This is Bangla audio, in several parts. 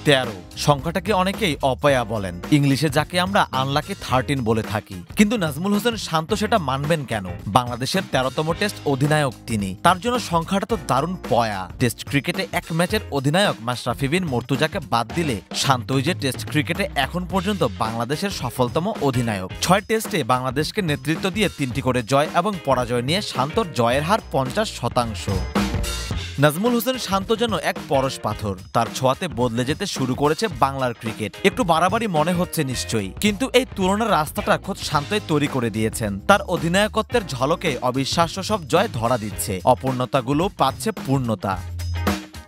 13 সংখ্যাটাকে অনেকেই অপয়া বলেন, ইংলিশে যাকে আমরা আনলাকি 13 বলে থাকি। কিন্তু নাজমুল হোসেন শান্ত সেটা মানবেন কেন? বাংলাদেশের 13তম টেস্ট অধিনায়ক তিনি, তার জন্য সংখ্যাটা তো দারুণ পয়া। টেস্ট ক্রিকেটে এক ম্যাচের অধিনায়ক মাশরাফি বিন মুর্তজাকে বাদ দিলে শান্তই যে টেস্ট ক্রিকেটে এখন পর্যন্ত বাংলাদেশের সফলতম অধিনায়ক। 6 টেস্টে বাংলাদেশকে নেতৃত্ব দিয়ে 3টি করে জয় এবং পরাজয় নিয়ে শান্তর জয়ের হার 50%। নাজমুল হোসেন শান্ত যেন এক পরশ পাথর, তার ছোঁয়াতে বদলে যেতে শুরু করেছে বাংলার ক্রিকেট। একটু বাড়াবাড়ি মনে হচ্ছে নিশ্চয়ই, কিন্তু এই তুলনার রাস্তাটা খোদ শান্তই তৈরি করে দিয়েছেন। তার অধিনায়কত্বের ঝলকে অবিশ্বাস্য সব জয় ধরা দিচ্ছে, অপূর্ণতাগুলো পাচ্ছে পূর্ণতা।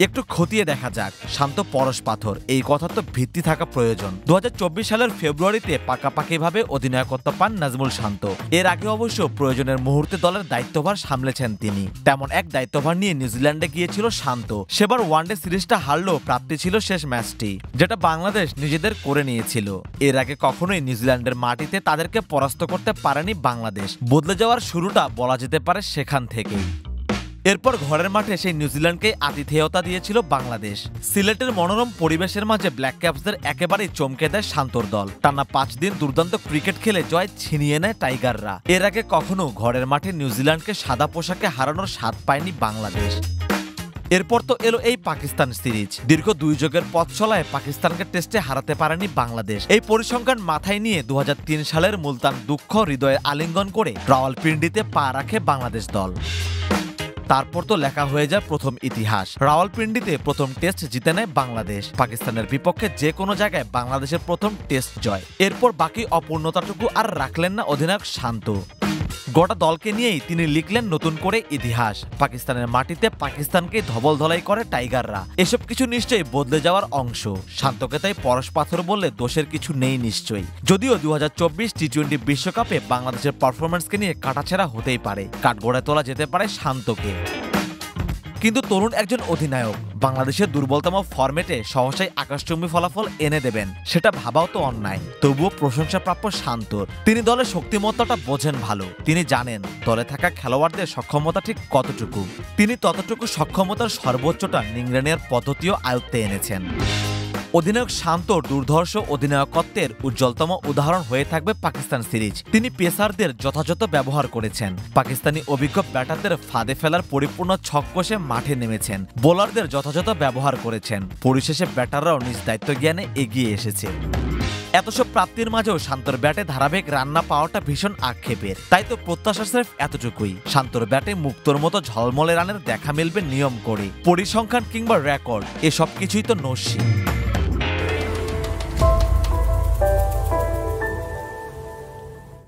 একটু খতিয়ে দেখা যাক, শান্ত পরশ পাথর এই কথা তো ভিত্তি থাকা প্রয়োজন। 2024 সালের ফেব্রুয়ারিতে পাকাপাকিভাবে অধিনায়কত্ব পান নাজমুল শান্ত। এর আগে অবশ্য প্রয়োজনের মুহূর্তে দলের দায়িত্বভার সামলেছেন তিনি। তেমন এক দায়িত্বভার নিয়ে নিউজিল্যান্ডে গিয়েছিল শান্ত। সেবার ওয়ানডে সিরিজটা হারলেও প্রাপ্তি ছিল শেষ ম্যাচটি, যেটা বাংলাদেশ নিজেদের করে নিয়েছিল। এর আগে কখনোই নিউজিল্যান্ডের মাটিতে তাদেরকে পরাস্ত করতে পারেনি বাংলাদেশ। বদলে যাওয়ার শুরুটা বলা যেতে পারে সেখান থেকেই। এরপর ঘরের মাঠে সেই নিউজিল্যান্ডকে আতিথেয়তা দিয়েছিল বাংলাদেশ। সিলেটের মনোরম পরিবেশের মাঝে ব্ল্যাক ক্যাপসদের একেবারেই চমকে দেয় শান্তর দল। টানা 5 দিন দুর্দান্ত ক্রিকেট খেলে জয় ছিনিয়ে নেয় টাইগাররা। এর আগে কখনো ঘরের মাঠে নিউজিল্যান্ডকে সাদা পোশাকে হারানোর স্বাদ পায়নি বাংলাদেশ। এরপর তো এলো এই পাকিস্তান সিরিজ। দীর্ঘ 2 যুগের পথ চলায় পাকিস্তানকে টেস্টে হারাতে পারেনি বাংলাদেশ। এই পরিসংখ্যান মাথায় নিয়ে 2003 সালের মুলতান দুঃখ হৃদয়ে আলিঙ্গন করে রাওয়ালপিন্ডিতে পা রাখে বাংলাদেশ দল। তারপর তো লেখা হয়ে যায় প্রথম ইতিহাস। রাওয়ালপিন্ডিতে প্রথম টেস্ট জিতে নেয় বাংলাদেশ। পাকিস্তানের বিপক্ষে যে কোনো জায়গায় বাংলাদেশের প্রথম টেস্ট জয়। এরপর বাকি অপূর্ণতাটুকু আর রাখলেন না অধিনায়ক শান্ত। গোটা দলকে নিয়েই তিনি লিখলেন নতুন করে ইতিহাস। পাকিস্তানের মাটিতে পাকিস্তানকে ধবলধলাই করে টাইগাররা। এসব কিছু নিশ্চয়ই বদলে যাওয়ার অংশ। শান্তকে তাই পরশ পাথর বললে দোষের কিছু নেই নিশ্চয়ই। যদিও 2024 টি-20 বিশ্বকাপে বাংলাদেশের পারফরম্যান্সকে নিয়ে কাটাছেঁড়া হতেই পারে, কাঠগড়ায় তোলা যেতে পারে শান্তকে। কিন্তু তরুণ একজন অধিনায়ক বাংলাদেশের দুর্বলতম ফরম্যাটে সহসাই আকাশচুম্বী ফলাফল এনে দেবেন, সেটা ভাবাও তো অন্যায়। তবুও প্রশংসাপ্রাপ্য শান্তর। তিনি দলের শক্তিমত্তাটা বোঝেন ভালো। তিনি জানেন দলে থাকা খেলোয়াড়দের সক্ষমতা ঠিক কতটুকু। তিনি ততটুকু সক্ষমতার সর্বোচ্চটা নিংড়ে নেওয়ার পদ্ধতিও আয়ত্তে এনেছেন। অধিনায়ক শান্তর দুর্ধর্ষ অধিনায়কত্বের উজ্জ্বলতম উদাহরণ হয়ে থাকবে পাকিস্তান সিরিজ। তিনি পেসারদের যথাযথ ব্যবহার করেছেন, পাকিস্তানি অভিজ্ঞ ব্যাটারদের ফাঁদে ফেলার পরিপূর্ণ ছক কষে মাঠে নেমেছেন, বোলারদের যথাযথ ব্যবহার করেছেন। পরিশেষে ব্যাটাররাও নিজ দায়িত্ব জ্ঞানে এগিয়ে এসেছে। এত সব প্রাপ্তির মাঝেও শান্তর ব্যাটে ধারাবাহিক রান্না পাওয়াটা ভীষণ আক্ষেপের। তাই তো প্রত্যাশা স্রেফ এতটুকুই, শান্তর ব্যাটে মুক্তোর মতো ঝলমলে রানের দেখা মিলবে নিয়ম করে। পরিসংখ্যান কিংবা রেকর্ড এসব কিছুই তো নস্যি।